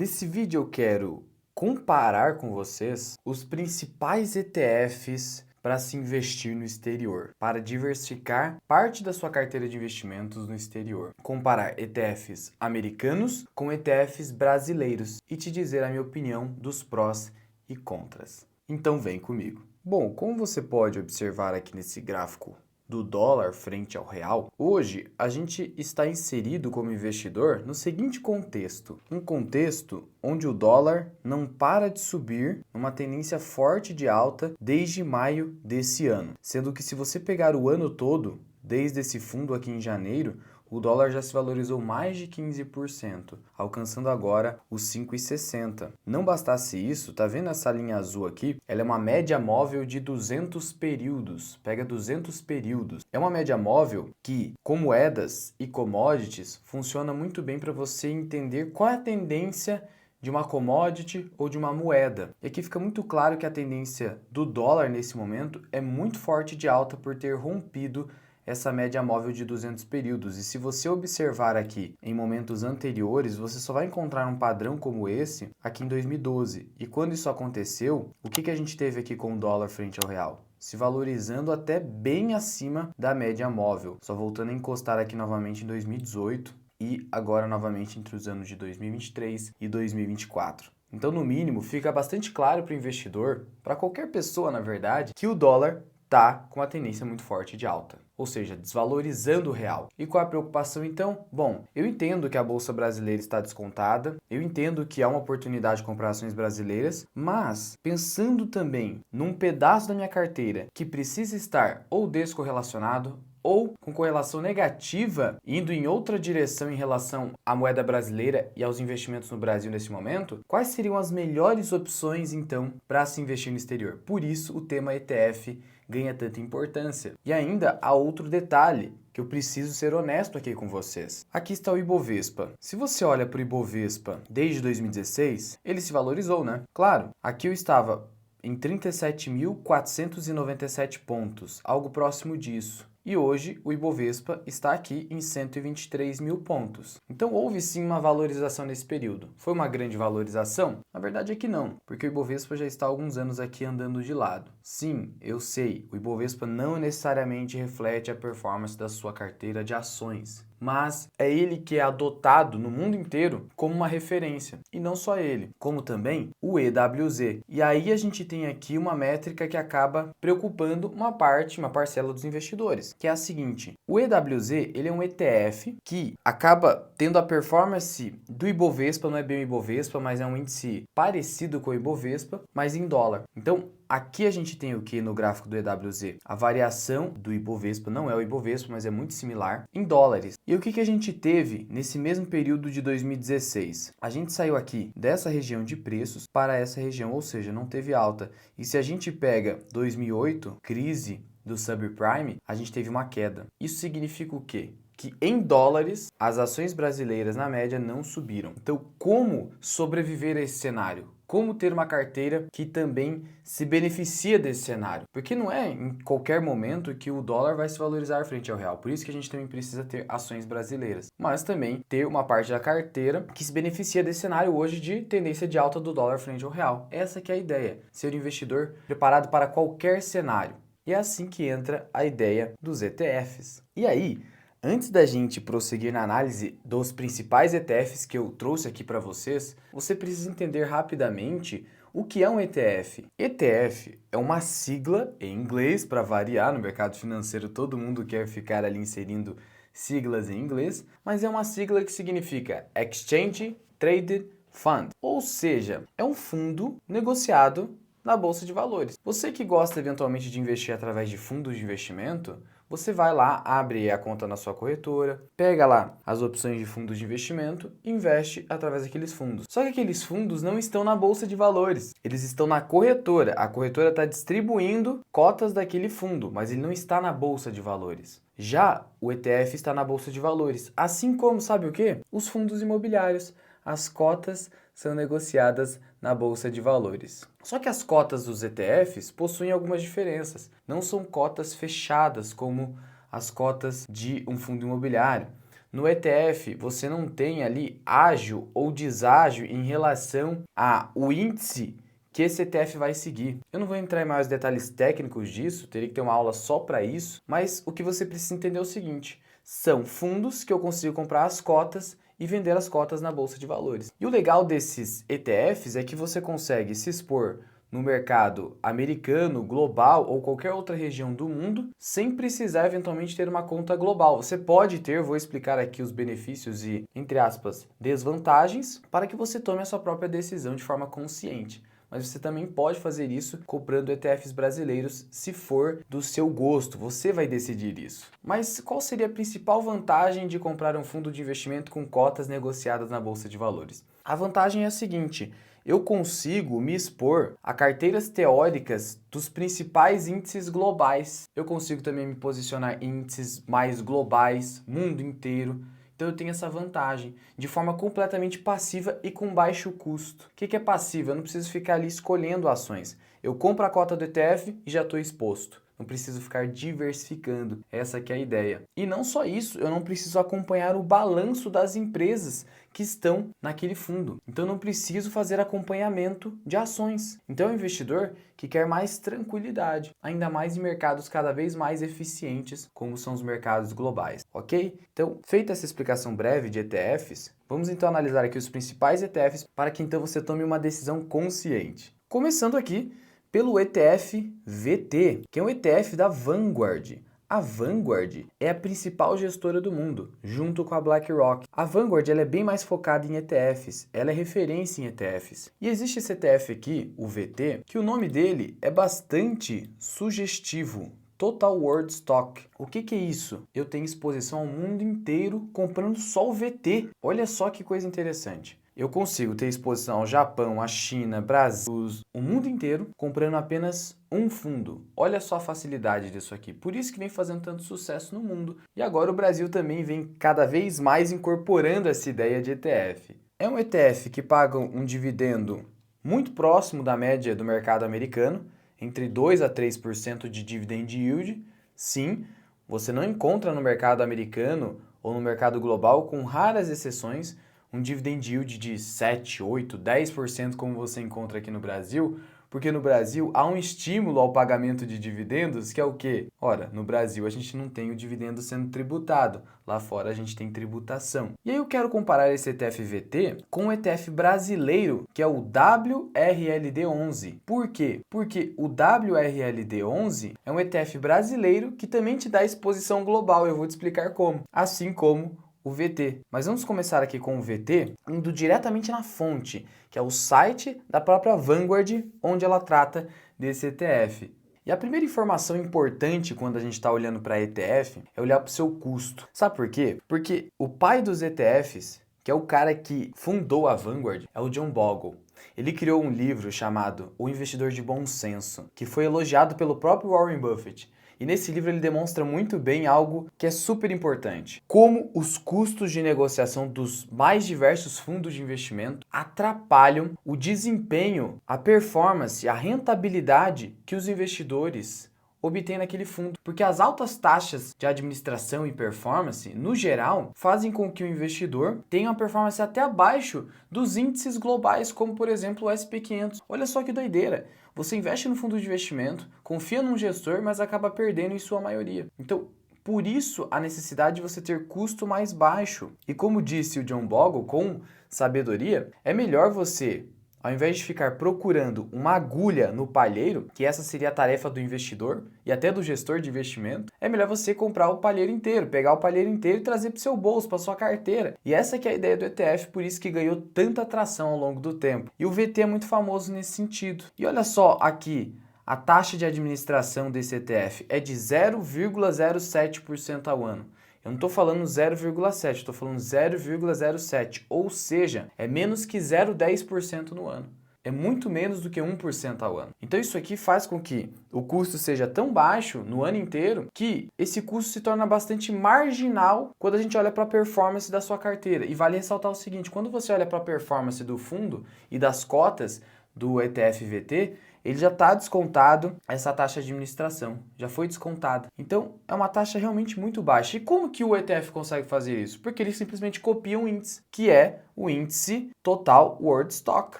Nesse vídeo eu quero comparar com vocês os principais ETFs para se investir no exterior, para diversificar parte da sua carteira de investimentos no exterior. Comparar ETFs americanos com ETFs brasileiros e te dizer a minha opinião dos prós e contras. Então vem comigo. Bom, como você pode observar aqui nesse gráfico do dólar frente ao real, hoje a gente está inserido como investidor no seguinte contexto. Um contexto onde o dólar não para de subir, numa tendência forte de alta desde maio desse ano. Sendo que se você pegar o ano todo, desde esse fundo aqui em janeiro, o dólar já se valorizou mais de 15%, alcançando agora os 5,60. Não bastasse isso, tá vendo essa linha azul aqui? Ela é uma média móvel de 200 períodos. Pega 200 períodos. É uma média móvel que, com moedas e commodities, funciona muito bem para você entender qual é a tendência de uma commodity ou de uma moeda. E aqui fica muito claro que a tendência do dólar nesse momento é muito forte de alta por ter rompido essa média móvel de 200 períodos. E se você observar aqui em momentos anteriores, você só vai encontrar um padrão como esse aqui em 2012. E quando isso aconteceu, o que a gente teve aqui com o dólar frente ao real? Se valorizando até bem acima da média móvel, só voltando a encostar aqui novamente em 2018 e agora novamente entre os anos de 2023 e 2024. Então, no mínimo, fica bastante claro para o investidor, para qualquer pessoa, na verdade, que o dólar está com uma tendência muito forte de alta, ou seja, desvalorizando o real. E qual a preocupação então? Bom, eu entendo que a Bolsa Brasileira está descontada, eu entendo que há uma oportunidade de comprar ações brasileiras, mas pensando também num pedaço da minha carteira que precisa estar ou descorrelacionado ou com correlação negativa, indo em outra direção em relação à moeda brasileira e aos investimentos no Brasil nesse momento, quais seriam as melhores opções então para se investir no exterior? Por isso o tema ETF ganha tanta importância. E ainda há outro detalhe que eu preciso ser honesto aqui com vocês. Aqui está o Ibovespa. Se você olha para o Ibovespa desde 2016, ele se valorizou, né? Claro, aqui eu estava em 37.497 pontos, algo próximo disso. E hoje o Ibovespa está aqui em 123 mil pontos. Então houve sim uma valorização nesse período. Foi uma grande valorização? Na verdade é que não, porque o Ibovespa já está há alguns anos aqui andando de lado. Sim, eu sei, o Ibovespa não necessariamente reflete a performance da sua carteira de ações, mas é ele que é adotado no mundo inteiro como uma referência. E não só ele, como também o EWZ. E aí a gente tem aqui uma métrica que acaba preocupando uma parcela dos investidores, que é a seguinte: o EWZ, ele é um ETF que acaba tendo a performance do Ibovespa, não é bem o Ibovespa, mas é um índice parecido com o Ibovespa, mas em dólar. Então, aqui a gente tem o que no gráfico do EWZ? A variação do Ibovespa, não é o Ibovespa, mas é muito similar, em dólares. E o que a gente teve nesse mesmo período de 2016? A gente saiu aqui dessa região de preços para essa região, ou seja, não teve alta. E se a gente pega 2008, crise do subprime, a gente teve uma queda. Isso significa o quê? Que em dólares as ações brasileiras na média não subiram. Então, como sobreviver a esse cenário? Como ter uma carteira que também se beneficia desse cenário? Porque não é em qualquer momento que o dólar vai se valorizar frente ao real. Por isso que a gente também precisa ter ações brasileiras. Mas também ter uma parte da carteira que se beneficia desse cenário hoje de tendência de alta do dólar frente ao real. Essa que é a ideia. Ser um investidor preparado para qualquer cenário. E é assim que entra a ideia dos ETFs. E aí, antes da gente prosseguir na análise dos principais ETFs que eu trouxe aqui para vocês, você precisa entender rapidamente o que é um ETF. ETF é uma sigla em inglês, para variar, no mercado financeiro todo mundo quer ficar ali inserindo siglas em inglês, mas é uma sigla que significa Exchange Traded Fund, ou seja, é um fundo negociado na Bolsa de Valores. Você que gosta eventualmente de investir através de fundos de investimento, você vai lá, abre a conta na sua corretora, pega lá as opções de fundos de investimento e investe através daqueles fundos. Só que aqueles fundos não estão na Bolsa de Valores, eles estão na corretora. A corretora está distribuindo cotas daquele fundo, mas ele não está na Bolsa de Valores. Já o ETF está na Bolsa de Valores, assim como, sabe o quê? Os fundos imobiliários. As cotas são negociadas na Bolsa de Valores. Só que as cotas dos ETFs possuem algumas diferenças. Não são cotas fechadas como as cotas de um fundo imobiliário. No ETF, você não tem ali ágio ou deságio em relação ao índice que esse ETF vai seguir. Eu não vou entrar em maiores detalhes técnicos disso, teria que ter uma aula só para isso, mas o que você precisa entender é o seguinte: são fundos que eu consigo comprar as cotas e vender as cotas na bolsa de valores. E o legal desses ETFs é que você consegue se expor no mercado americano, global ou qualquer outra região do mundo, sem precisar eventualmente ter uma conta global. Você pode ter, vou explicar aqui os benefícios e, entre aspas, desvantagens, para que você tome a sua própria decisão de forma consciente. Mas você também pode fazer isso comprando ETFs brasileiros, se for do seu gosto, você vai decidir isso. Mas qual seria a principal vantagem de comprar um fundo de investimento com cotas negociadas na Bolsa de Valores? A vantagem é a seguinte: eu consigo me expor a carteiras teóricas dos principais índices globais. Eu consigo também me posicionar em índices mais globais, mundo inteiro. Então eu tenho essa vantagem, de forma completamente passiva e com baixo custo. O que é passivo? Eu não preciso ficar ali escolhendo ações. Eu compro a cota do ETF e já estou exposto. Não preciso ficar diversificando, essa que é a ideia. E não só isso, eu não preciso acompanhar o balanço das empresas que estão naquele fundo. Então eu não preciso fazer acompanhamento de ações. Então é um investidor que quer mais tranquilidade, ainda mais em mercados cada vez mais eficientes, como são os mercados globais, ok? Então, feita essa explicação breve de ETFs, vamos então analisar aqui os principais ETFs para que então você tome uma decisão consciente. Começando aqui pelo ETF VT, que é um ETF da Vanguard. A Vanguard é a principal gestora do mundo, junto com a BlackRock. A Vanguard ela é bem mais focada em ETFs, ela é referência em ETFs. E existe esse ETF aqui, o VT, que o nome dele é bastante sugestivo. Total World Stock. O que é isso? Eu tenho exposição ao mundo inteiro comprando só o VT. Olha só que coisa interessante. Eu consigo ter exposição ao Japão, à China, Brasil, o mundo inteiro, comprando apenas um fundo. Olha só a facilidade disso aqui. Por isso que vem fazendo tanto sucesso no mundo. E agora o Brasil também vem cada vez mais incorporando essa ideia de ETF. É um ETF que paga um dividendo muito próximo da média do mercado americano, entre 2 a 3% de dividend yield. Sim, você não encontra no mercado americano ou no mercado global, com raras exceções, um dividend yield de 7, 8, 10% como você encontra aqui no Brasil, porque no Brasil há um estímulo ao pagamento de dividendos, que é o quê? Ora, no Brasil a gente não tem o dividendo sendo tributado, lá fora a gente tem tributação. E aí eu quero comparar esse ETF VT com o ETF brasileiro, que é o WRLD11. Por quê? Porque o WRLD11 é um ETF brasileiro que também te dá exposição global, eu vou te explicar como. Assim como o VT. Mas vamos começar aqui com o VT, indo diretamente na fonte, que é o site da própria Vanguard, onde ela trata desse ETF. E a primeira informação importante quando a gente está olhando para ETF é olhar para o seu custo. Sabe por quê? Porque o pai dos ETFs, que é o cara que fundou a Vanguard, é o John Bogle. Ele criou um livro chamado O Investidor de Bom Senso, que foi elogiado pelo próprio Warren Buffett. E nesse livro ele demonstra muito bem algo que é super importante: como os custos de negociação dos mais diversos fundos de investimento atrapalham o desempenho, a performance, a rentabilidade que os investidores obtêm naquele fundo. Porque as altas taxas de administração e performance, no geral, fazem com que o investidor tenha uma performance até abaixo dos índices globais, como por exemplo o SP500. Olha só que doideira! Você investe no fundo de investimento, confia num gestor, mas acaba perdendo em sua maioria. Então, por isso a necessidade de você ter custo mais baixo. E como disse o John Bogle, com sabedoria, é melhor você, ao invés de ficar procurando uma agulha no palheiro, que essa seria a tarefa do investidor e até do gestor de investimento, é melhor você comprar o palheiro inteiro, pegar o palheiro inteiro e trazer para o seu bolso, para sua carteira. E essa que é a ideia do ETF, por isso que ganhou tanta atração ao longo do tempo. E o VT é muito famoso nesse sentido. E olha só aqui, a taxa de administração desse ETF é de 0,07% ao ano. Eu não estou falando 0,7, estou falando 0,07, ou seja, é menos que 0,10% no ano. É muito menos do que 1% ao ano. Então isso aqui faz com que o custo seja tão baixo no ano inteiro que esse custo se torna bastante marginal quando a gente olha para a performance da sua carteira. E vale ressaltar o seguinte: quando você olha para a performance do fundo e das cotas do ETF VT, ele já está descontado essa taxa de administração, já foi descontada. Então, é uma taxa realmente muito baixa. E como que o ETF consegue fazer isso? Porque ele simplesmente copia um índice, que é o índice Total World Stock.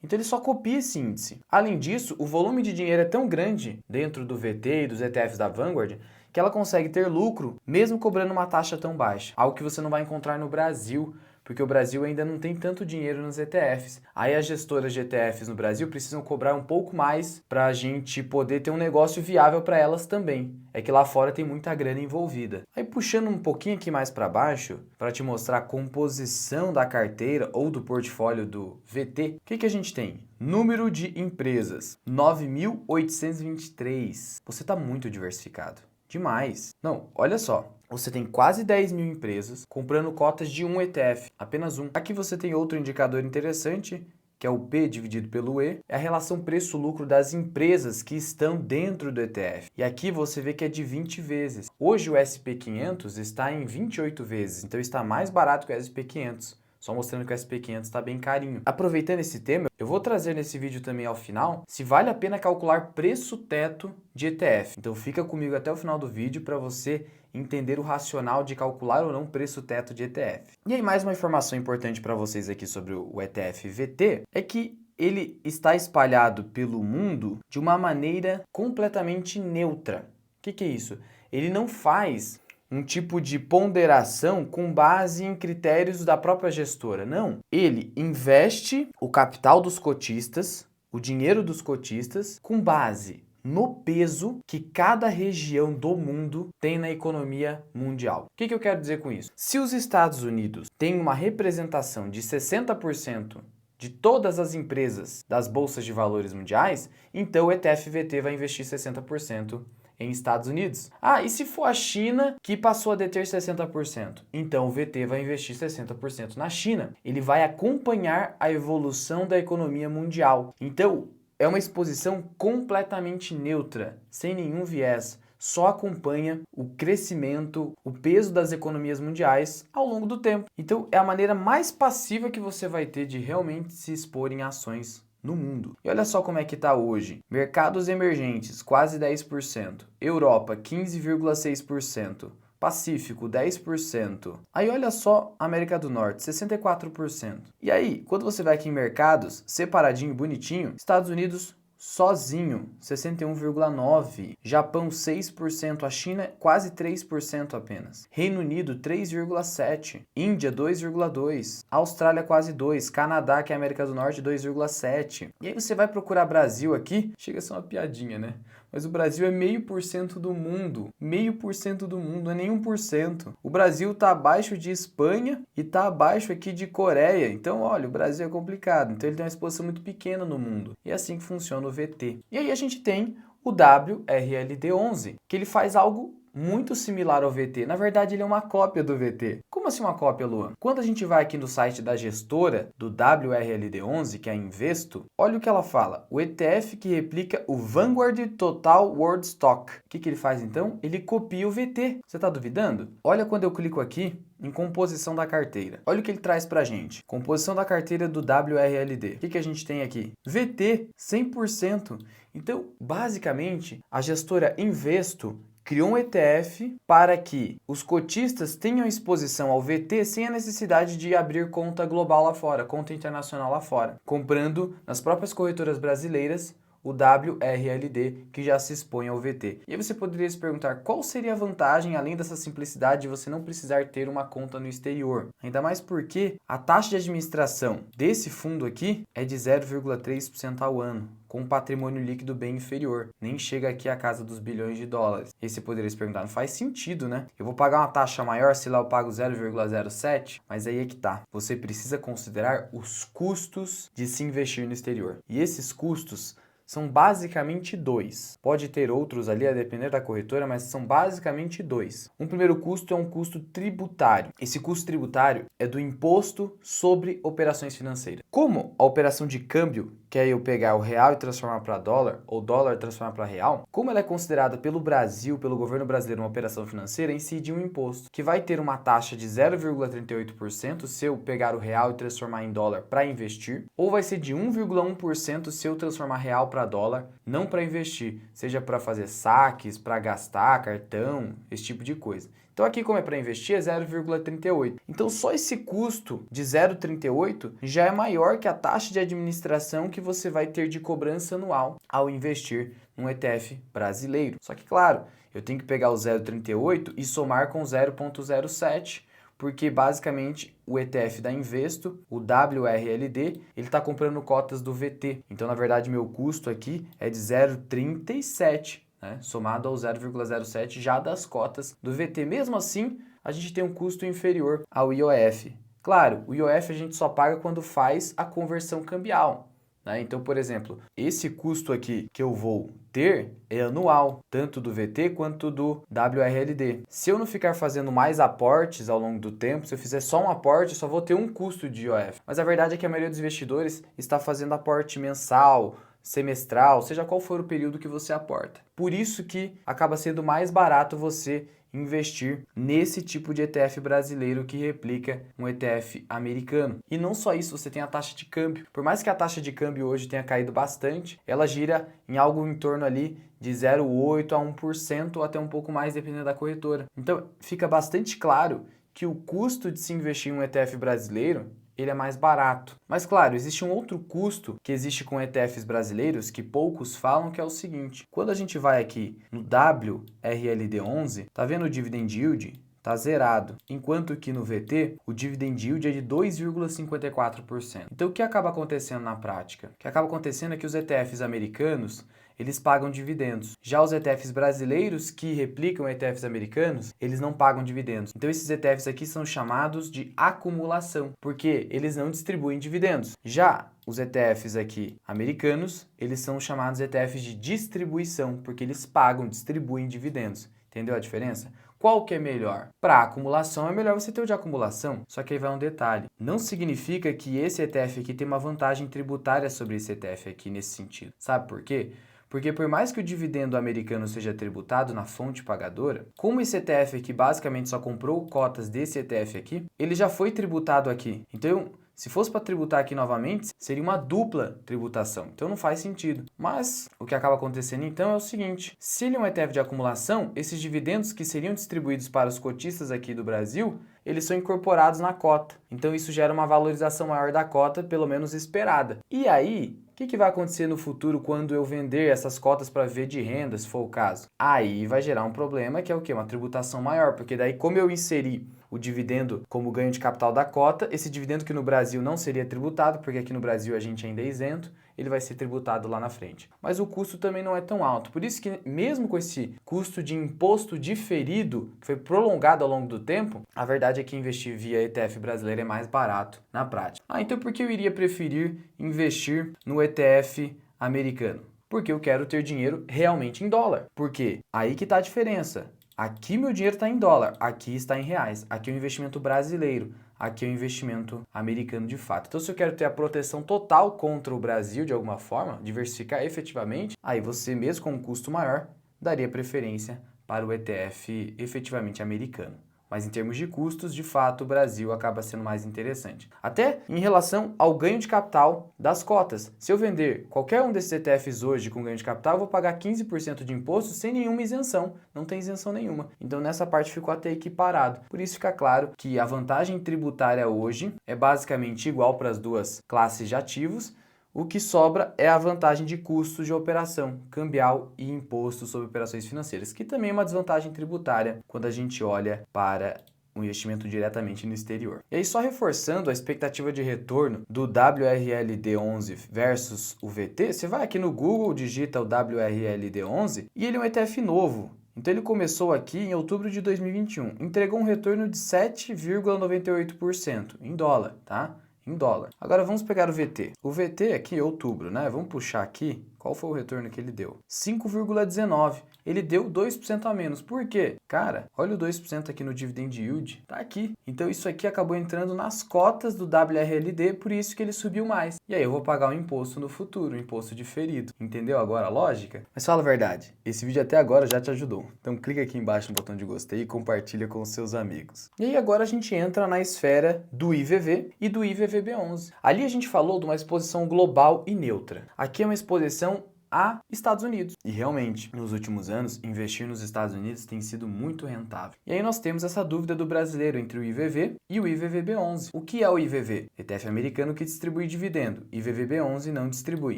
Então, ele só copia esse índice. Além disso, o volume de dinheiro é tão grande dentro do VT e dos ETFs da Vanguard que ela consegue ter lucro mesmo cobrando uma taxa tão baixa. Algo que você não vai encontrar no Brasil, porque o Brasil ainda não tem tanto dinheiro nos ETFs. Aí as gestoras de ETFs no Brasil precisam cobrar um pouco mais para a gente poder ter um negócio viável para elas também. É que lá fora tem muita grana envolvida. Aí puxando um pouquinho aqui mais para baixo, para te mostrar a composição da carteira ou do portfólio do VT, o que a gente tem? Número de empresas, 9.823. Você está muito diversificado. Demais. Não, olha só. Você tem quase 10 mil empresas comprando cotas de um ETF, apenas um. Aqui você tem outro indicador interessante, que é o P dividido pelo E, é a relação preço-lucro das empresas que estão dentro do ETF. E aqui você vê que é de 20 vezes. Hoje o SP500 está em 28 vezes, então está mais barato que o SP500. Só mostrando que o SP500 está bem carinho. Aproveitando esse tema, eu vou trazer nesse vídeo também ao final se vale a pena calcular preço-teto de ETF. Então fica comigo até o final do vídeo para você entender o racional de calcular ou não preço-teto de ETF. E aí mais uma informação importante para vocês aqui sobre o ETF VT é que ele está espalhado pelo mundo de uma maneira completamente neutra. O que é isso? Ele não faz um tipo de ponderação com base em critérios da própria gestora. Não, ele investe o capital dos cotistas, o dinheiro dos cotistas, com base no peso que cada região do mundo tem na economia mundial. O que eu quero dizer com isso? Se os Estados Unidos têm uma representação de 60% de todas as empresas das bolsas de valores mundiais, então o ETF VT vai investir 60% em Estados Unidos. Ah, e se for a China que passou a deter 60%? Então o VT vai investir 60% na China. Ele vai acompanhar a evolução da economia mundial. Então, é uma exposição completamente neutra, sem nenhum viés. Só acompanha o crescimento, o peso das economias mundiais ao longo do tempo. Então, é a maneira mais passiva que você vai ter de realmente se expor em ações no mundo. E olha só como é que está hoje. Mercados emergentes, quase 10%. Europa, 15,6%. Pacífico, 10%. Aí olha só América do Norte, 64%. E aí, quando você vai aqui em mercados, separadinho, bonitinho, Estados Unidos sozinho, 61,9%. Japão, 6%. A China, quase 3% apenas. Reino Unido, 3,7%. Índia, 2,2%. Austrália, quase 2%. Canadá, que é a América do Norte, 2,7%. E aí você vai procurar Brasil aqui, chega a ser uma piadinha, né? Mas o Brasil é 0,5% do mundo. 0,5% do mundo, não é nem 1%. O Brasil está abaixo de Espanha e está abaixo aqui de Coreia. Então, olha, o Brasil é complicado. Então, ele tem uma exposição muito pequena no mundo. E é assim que funciona o VT. E aí a gente tem o WRLD11, que ele faz algo muito similar ao VT. Na verdade, ele é uma cópia do VT. Como assim uma cópia, Luan? Quando a gente vai aqui no site da gestora do WRLD11, que é a Investo, olha o que ela fala. O ETF que replica o Vanguard Total World Stock. O que ele faz então? Ele copia o VT. Você está duvidando? Olha quando eu clico aqui em composição da carteira. Olha o que ele traz pra gente. Composição da carteira do WRLD. O que a gente tem aqui? VT, 100%. Então, basicamente, a gestora Investo criou um ETF para que os cotistas tenham exposição ao VT sem a necessidade de abrir conta global lá fora, conta internacional lá fora, comprando nas próprias corretoras brasileiras o WRLD, que já se expõe ao VT. E aí você poderia se perguntar qual seria a vantagem, além dessa simplicidade, de você não precisar ter uma conta no exterior. Ainda mais porque a taxa de administração desse fundo aqui é de 0,3% ao ano, com um patrimônio líquido bem inferior. Nem chega aqui à casa dos bilhões de dólares. E aí você poderia se perguntar, não faz sentido, né? Eu vou pagar uma taxa maior se lá eu pago 0,07? Mas aí é que tá. Você precisa considerar os custos de se investir no exterior. E esses custos são basicamente dois. Pode ter outros ali a depender da corretora, mas são basicamente dois. Um primeiro custo é um custo tributário. Esse custo tributário é do imposto sobre operações financeiras. Como a operação de câmbio que é eu pegar o real e transformar para dólar, ou dólar transformar para real, como ela é considerada pelo Brasil, pelo governo brasileiro, uma operação financeira, incide um imposto, que vai ter uma taxa de 0,38% se eu pegar o real e transformar em dólar para investir, ou vai ser de 1,1% se eu transformar real para dólar, não para investir, seja para fazer saques, para gastar, cartão, esse tipo de coisa. Então aqui, como é para investir, é 0,38. Então só esse custo de 0,38 já é maior que a taxa de administração que você vai ter de cobrança anual ao investir num ETF brasileiro. Só que, claro, eu tenho que pegar o 0,38 e somar com 0,07, porque basicamente o ETF da Investo, o WRLD, ele está comprando cotas do VT. Então, na verdade, meu custo aqui é de 0,37. Né, somado ao 0,07 já das cotas do VT. Mesmo assim, a gente tem um custo inferior ao IOF. Claro, o IOF a gente só paga quando faz a conversão cambial. Né? Então, por exemplo, esse custo aqui que eu vou ter é anual, tanto do VT quanto do WRLD. Se eu não ficar fazendo mais aportes ao longo do tempo, se eu fizer só um aporte, eu só vou ter um custo de IOF. Mas a verdade é que a maioria dos investidores está fazendo aporte mensal, semestral, seja qual for o período que você aporta. Por isso que acaba sendo mais barato você investir nesse tipo de ETF brasileiro que replica um ETF americano. E não só isso, você tem a taxa de câmbio. Por mais que a taxa de câmbio hoje tenha caído bastante, ela gira em algo em torno ali de 0,8% a 1% ou até um pouco mais, dependendo da corretora. Então, fica bastante claro que o custo de se investir em um ETF brasileiro ele é mais barato. Mas claro, existe um outro custo que existe com ETFs brasileiros que poucos falam, que é o seguinte. Quando a gente vai aqui no WRLD11, tá vendo o dividend yield? Tá zerado, enquanto que no VT o dividend yield é de 2,54%. Então o que acaba acontecendo na prática? O que acaba acontecendo é que os ETFs americanos eles pagam dividendos. Já os ETFs brasileiros que replicam ETFs americanos, eles não pagam dividendos. Então esses ETFs aqui são chamados de acumulação, porque eles não distribuem dividendos. Já os ETFs aqui americanos, eles são chamados ETFs de distribuição, porque eles pagam, distribuem dividendos. Entendeu a diferença? Qual que é melhor? Para acumulação é melhor você ter o de acumulação, só que aí vai um detalhe. Não significa que esse ETF aqui tem uma vantagem tributária sobre esse ETF aqui nesse sentido. Sabe por quê? Porque por mais que o dividendo americano seja tributado na fonte pagadora, como esse ETF aqui basicamente só comprou cotas desse ETF aqui, ele já foi tributado aqui. Então, se fosse para tributar aqui novamente, seria uma dupla tributação. Então não faz sentido. Mas o que acaba acontecendo então é o seguinte: se ele é um ETF de acumulação, esses dividendos que seriam distribuídos para os cotistas aqui do Brasil, eles são incorporados na cota. Então isso gera uma valorização maior da cota, pelo menos esperada. E aí, o que vai acontecer no futuro quando eu vender essas cotas para viver de renda, se for o caso? Aí vai gerar um problema que é o quê? Uma tributação maior, porque daí como eu inseri o dividendo como ganho de capital da cota, esse dividendo que no Brasil não seria tributado, porque aqui no Brasil a gente ainda é isento, ele vai ser tributado lá na frente. Mas o custo também não é tão alto. Por isso que mesmo com esse custo de imposto diferido, que foi prolongado ao longo do tempo, a verdade é que investir via ETF brasileiro é mais barato na prática. Então por que eu iria preferir investir no ETF americano? Porque eu quero ter dinheiro realmente em dólar. Por quê? Aí que está a diferença. Aqui meu dinheiro está em dólar, aqui está em reais. Aqui é um investimento brasileiro, aqui é um investimento americano de fato. Então, se eu quero ter a proteção total contra o Brasil de alguma forma, diversificar efetivamente, aí você mesmo com um custo maior, daria preferência para o ETF efetivamente americano. Mas em termos de custos, de fato, o Brasil acaba sendo mais interessante. Até em relação ao ganho de capital das cotas. Se eu vender qualquer um desses ETFs hoje com ganho de capital, eu vou pagar 15% de imposto sem nenhuma isenção. Não tem isenção nenhuma. Então nessa parte ficou até equiparado. Por isso fica claro que a vantagem tributária hoje é basicamente igual para as duas classes de ativos. O que sobra é a vantagem de custos de operação, cambial e imposto sobre operações financeiras, que também é uma desvantagem tributária quando a gente olha para o investimento diretamente no exterior. E aí, só reforçando a expectativa de retorno do WRLD11 versus o VT, você vai aqui no Google, digita o WRLD11 e ele é um ETF novo. Então ele começou aqui em outubro de 2021, entregou um retorno de 7,98% em dólar, tá? Em dólar. Agora vamos pegar o VT. O VT aqui, outubro, né? Vamos puxar aqui qual foi o retorno que ele deu? 5,19. Ele deu 2% a menos. Por quê? Cara, olha o 2% aqui no dividend yield. Tá aqui. Então isso aqui acabou entrando nas cotas do WRLD, por isso que ele subiu mais. E aí eu vou pagar um imposto no futuro, um imposto diferido. Entendeu agora a lógica? Mas fala a verdade, esse vídeo até agora já te ajudou. Então clica aqui embaixo no botão de gostei e compartilha com os seus amigos. E aí agora a gente entra na esfera do IVV e do IVVB11. Ali a gente falou de uma exposição global e neutra. Aqui é uma exposição a Estados Unidos. E realmente, nos últimos anos, investir nos Estados Unidos tem sido muito rentável. E aí nós temos essa dúvida do brasileiro entre o IVV e o IVVB11. O que é o IVV? ETF americano que distribui dividendo. IVVB11 não distribui.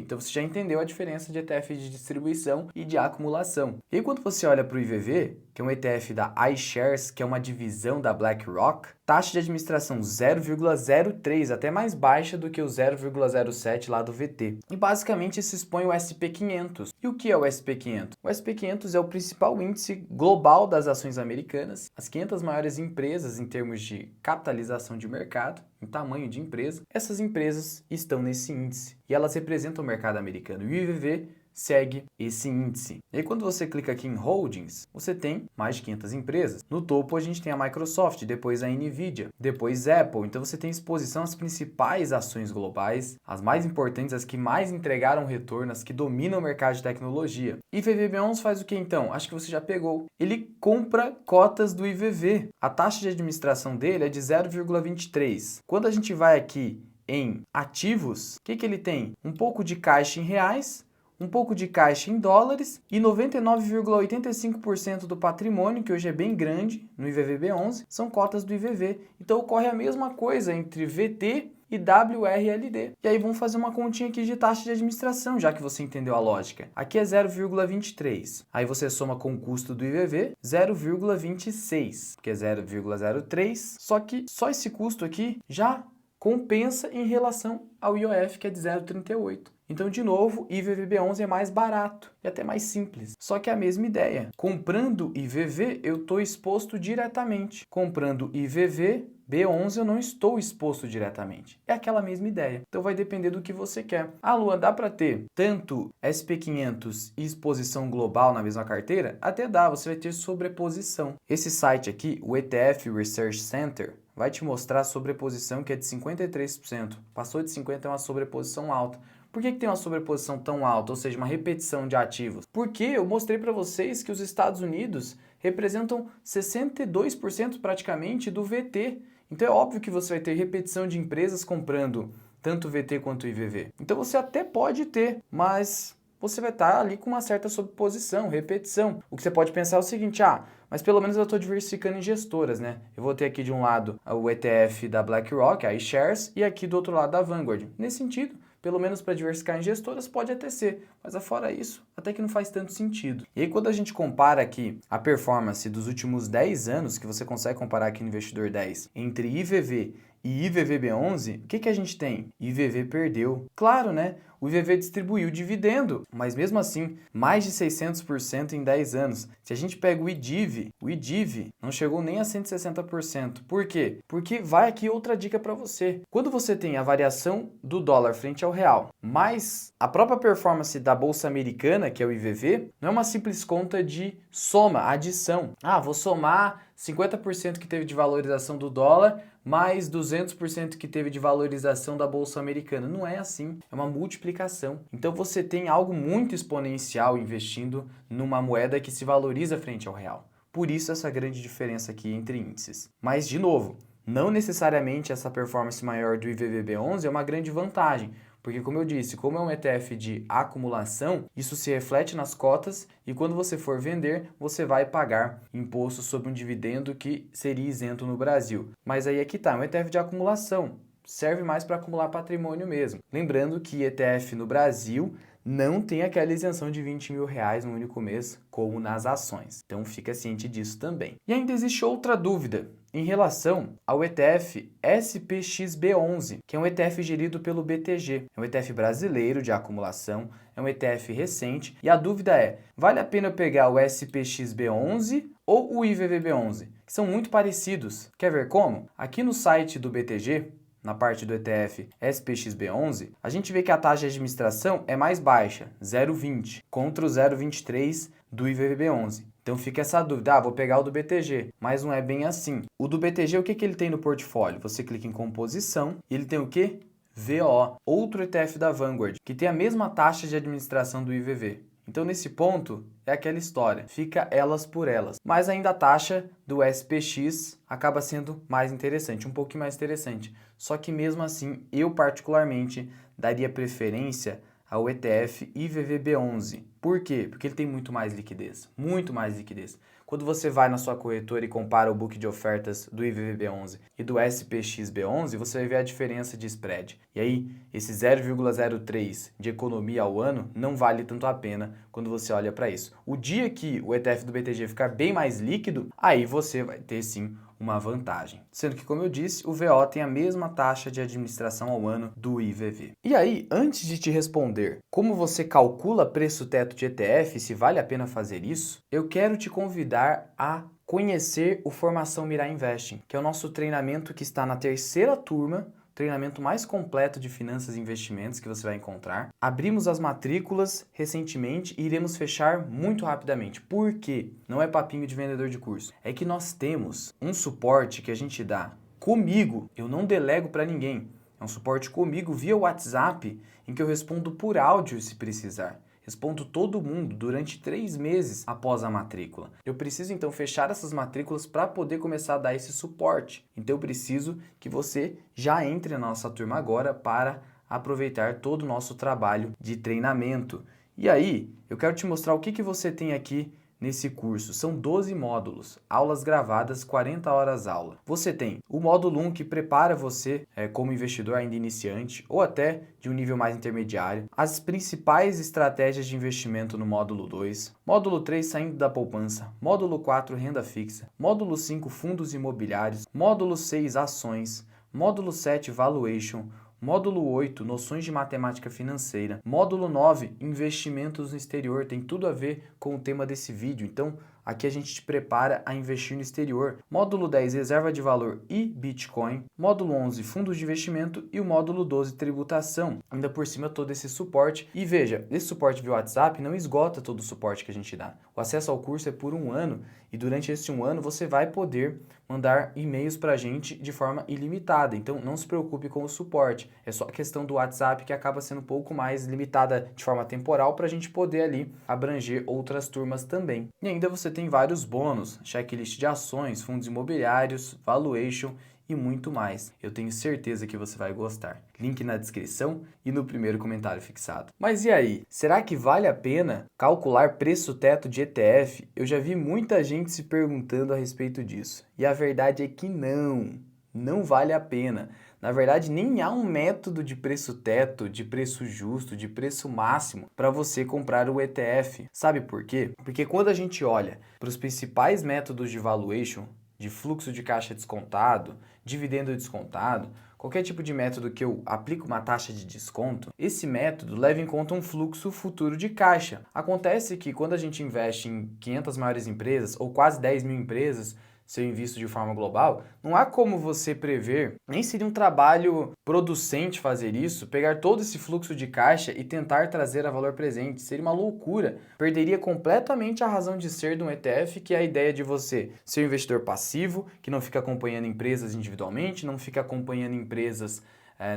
Então você já entendeu a diferença de ETF de distribuição e de acumulação. E aí quando você olha para o IVV, que é um ETF da iShares, que é uma divisão da BlackRock, taxa de administração 0,03, até mais baixa do que o 0,07 lá do VT. E basicamente se expõe o SP500. E o que é o SP500? O SP500 é o principal índice global das ações americanas, as 500 maiores empresas em termos de capitalização de mercado, em tamanho de empresa. Essas empresas estão nesse índice e elas representam o mercado americano. E o IVV segue esse índice. E aí, quando você clica aqui em Holdings, você tem mais de 500 empresas. No topo a gente tem a Microsoft, depois a Nvidia, depois Apple. Então você tem exposição às principais ações globais, as mais importantes, as que mais entregaram retorno, as que dominam o mercado de tecnologia. E IVVB11 faz o que então? Acho que você já pegou. Ele compra cotas do IVV. A taxa de administração dele é de 0,23. Quando a gente vai aqui em ativos, o que ele tem? Um pouco de caixa em reais, um pouco de caixa em dólares e 99,85% do patrimônio, que hoje é bem grande no IVVB11, são cotas do IVV. Então ocorre a mesma coisa entre VT e WRLD. E aí vamos fazer uma continha aqui de taxa de administração, já que você entendeu a lógica. Aqui é 0,23. Aí você soma com o custo do IVV, 0,26, que é 0,03. Só que só esse custo aqui já compensa em relação ao IOF, que é de 0,38. Então, de novo, IVVB11 é mais barato e até mais simples. Só que é a mesma ideia. Comprando IVV, eu estou exposto diretamente. Comprando IVVB11, eu não estou exposto diretamente. É aquela mesma ideia. Então, vai depender do que você quer. Ah, Luan, dá para ter tanto SP500 e exposição global na mesma carteira? Até dá, você vai ter sobreposição. Esse site aqui, o ETF Research Center, vai te mostrar a sobreposição que é de 53%. Passou de 50% é uma sobreposição alta. Por que tem uma sobreposição tão alta, ou seja, uma repetição de ativos? Porque eu mostrei para vocês que os Estados Unidos representam 62% praticamente do VT. Então é óbvio que você vai ter repetição de empresas comprando tanto o VT quanto o IVV. Então você até pode ter, mas você vai estar ali com uma certa sobreposição, repetição. O que você pode pensar é o seguinte, mas pelo menos eu estou diversificando em gestoras, né? Eu vou ter aqui de um lado o ETF da BlackRock, a iShares, e aqui do outro lado da Vanguard. Nesse sentido, pelo menos para diversificar em gestoras pode até ser, mas afora isso, até que não faz tanto sentido. E aí quando a gente compara aqui a performance dos últimos 10 anos, que você consegue comparar aqui no Investidor 10, entre IVV e IVVB11, o que a gente tem? IVV perdeu. Claro, né? O IVV distribuiu dividendo, mas mesmo assim, mais de 600% em 10 anos. Se a gente pega o IDIV não chegou nem a 160%. Por quê? Porque vai aqui outra dica para você. Quando você tem a variação do dólar frente ao real, mais a própria performance da Bolsa Americana, que é o IVV, não é uma simples conta de soma, adição. Vou somar 50% que teve de valorização do dólar, mais 200% que teve de valorização da Bolsa Americana. Não é assim, é uma multiplicação. Então você tem algo muito exponencial investindo numa moeda que se valoriza frente ao real. Por isso essa grande diferença aqui entre índices. Mas, de novo, não necessariamente essa performance maior do IVVB11 é uma grande vantagem. Porque, como eu disse, como é um ETF de acumulação, isso se reflete nas cotas e quando você for vender, você vai pagar imposto sobre um dividendo que seria isento no Brasil. Mas aí é que tá, é um ETF de acumulação, serve mais para acumular patrimônio mesmo. Lembrando que ETF no Brasil não tem aquela isenção de R$20 mil no único mês, como nas ações. Então fica ciente disso também. E ainda existe outra dúvida em relação ao ETF SPXB11, que é um ETF gerido pelo BTG. É um ETF brasileiro de acumulação, é um ETF recente. E a dúvida é, vale a pena pegar o SPXB11 ou o IVVB11? Que são muito parecidos. Quer ver como? Aqui no site do BTG, na parte do ETF SPXB11, a gente vê que a taxa de administração é mais baixa, 0,20, contra o 0,23 do IVVB11. Então fica essa dúvida, vou pegar o do BTG, mas não é bem assim. O do BTG, o que ele tem no portfólio? Você clica em composição e ele tem o quê? VO, outro ETF da Vanguard, que tem a mesma taxa de administração do IVV. Então, nesse ponto, é aquela história, fica elas por elas. Mas ainda a taxa do SPX acaba sendo mais interessante, um pouquinho mais interessante. Só que mesmo assim, eu particularmente daria preferência ao ETF IVVB11. Por quê? Porque ele tem muito mais liquidez, muito mais liquidez. Quando você vai na sua corretora e compara o book de ofertas do IVVB11 e do SPXB11, você vai ver a diferença de spread. E aí, esse 0,03 de economia ao ano não vale tanto a pena quando você olha para isso. O dia que o ETF do BTG ficar bem mais líquido, aí você vai ter sim uma vantagem. Sendo que, como eu disse, o VO tem a mesma taxa de administração ao ano do IVV. E aí, antes de te responder como você calcula preço-teto de ETF, se vale a pena fazer isso, eu quero te convidar a conhecer o Formação Mirai Investing, que é o nosso treinamento que está na terceira turma, treinamento mais completo de finanças e investimentos que você vai encontrar. Abrimos as matrículas recentemente e iremos fechar muito rapidamente. Por quê? Não é papinho de vendedor de curso. É que nós temos um suporte que a gente dá comigo, eu não delego para ninguém. É um suporte comigo via WhatsApp, em que eu respondo por áudio se precisar. Respondo todo mundo durante 3 meses após a matrícula. Eu preciso então fechar essas matrículas para poder começar a dar esse suporte. Então eu preciso que você já entre na nossa turma agora para aproveitar todo o nosso trabalho de treinamento. E aí, eu quero te mostrar o que você tem aqui nesse curso. São 12 módulos, aulas gravadas, 40 horas aula. Você tem o módulo 1 que prepara você como investidor ainda iniciante ou até de um nível mais intermediário, as principais estratégias de investimento no módulo 2, módulo 3 saindo da poupança, módulo 4 renda fixa, módulo 5 fundos imobiliários, módulo 6 ações, módulo 7 valuation, módulo 8, noções de matemática financeira. Módulo 9, investimentos no exterior. Tem tudo a ver com o tema desse vídeo. Então, aqui a gente te prepara a investir no exterior. Módulo 10, reserva de valor e Bitcoin. Módulo 11, fundos de investimento. E o módulo 12, tributação. Ainda por cima, todo esse suporte. E veja, esse suporte via WhatsApp não esgota todo o suporte que a gente dá. O acesso ao curso é por 1 ano. E durante esse 1 ano, você vai poder mandar e-mails para a gente de forma ilimitada. Então, não se preocupe com o suporte. É só a questão do WhatsApp que acaba sendo um pouco mais limitada de forma temporal para a gente poder ali abranger outras turmas também. E ainda você tem vários bônus, checklist de ações, fundos imobiliários, valuation e muito mais. Eu tenho certeza que você vai gostar. Link na descrição e no primeiro comentário fixado. Mas e aí? Será que vale a pena calcular preço-teto de ETF? Eu já vi muita gente se perguntando a respeito disso. E a verdade é que não vale a pena. Na verdade, nem há um método de preço-teto, de preço justo, de preço máximo para você comprar o ETF. Sabe por quê? Porque quando a gente olha para os principais métodos de valuation, de fluxo de caixa descontado, dividendo descontado, qualquer tipo de método que eu aplique uma taxa de desconto, esse método leva em conta um fluxo futuro de caixa. Acontece que quando a gente investe em 500 maiores empresas ou quase 10 mil empresas, se eu invisto de forma global, não há como você prever, nem seria um trabalho producente fazer isso, pegar todo esse fluxo de caixa e tentar trazer a valor presente. Seria uma loucura. Perderia completamente a razão de ser de um ETF, que é a ideia de você ser um investidor passivo, que não fica acompanhando empresas individualmente, não fica acompanhando empresas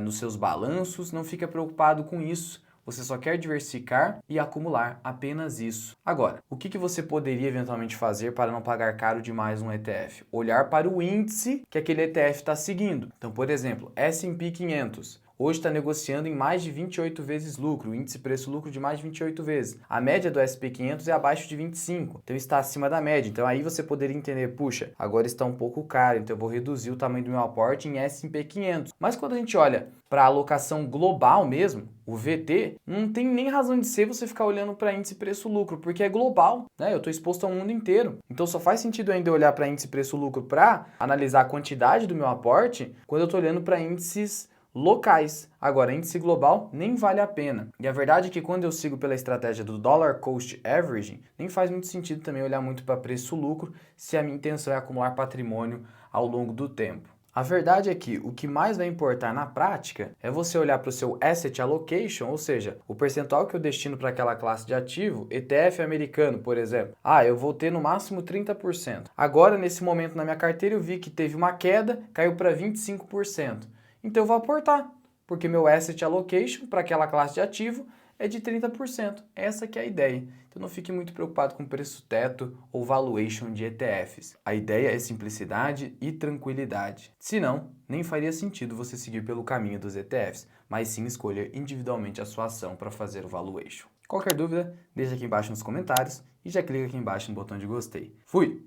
nos seus balanços, não fica preocupado com isso. Você só quer diversificar e acumular apenas isso. Agora, o que você poderia eventualmente fazer para não pagar caro demais um ETF? Olhar para o índice que aquele ETF está seguindo. Então, por exemplo, S&P 500. Hoje está negociando em mais de 28 vezes lucro, o índice preço-lucro de mais de 28 vezes. A média do S&P 500 é abaixo de 25, então está acima da média. Então aí você poderia entender, puxa, agora está um pouco caro, então eu vou reduzir o tamanho do meu aporte em S&P 500. Mas quando a gente olha para a alocação global mesmo, o VT, não tem nem razão de ser você ficar olhando para índice preço-lucro, porque é global, né? Eu estou exposto ao mundo inteiro. Então só faz sentido ainda olhar para índice preço-lucro para analisar a quantidade do meu aporte quando eu estou olhando para índices locais. Agora, índice global nem vale a pena. E a verdade é que quando eu sigo pela estratégia do Dollar Cost Averaging, nem faz muito sentido também olhar muito para preço-lucro se a minha intenção é acumular patrimônio ao longo do tempo. A verdade é que o que mais vai importar na prática é você olhar para o seu asset allocation, ou seja, o percentual que eu destino para aquela classe de ativo, ETF americano, por exemplo. Eu vou ter no máximo 30%. Agora, nesse momento na minha carteira, eu vi que teve uma queda, caiu para 25%. Então eu vou aportar, porque meu asset allocation para aquela classe de ativo é de 30%. Essa que é a ideia. Então não fique muito preocupado com preço teto ou valuation de ETFs. A ideia é simplicidade e tranquilidade. Se não, nem faria sentido você seguir pelo caminho dos ETFs, mas sim escolher individualmente a sua ação para fazer o valuation. Qualquer dúvida, deixa aqui embaixo nos comentários e já clica aqui embaixo no botão de gostei. Fui!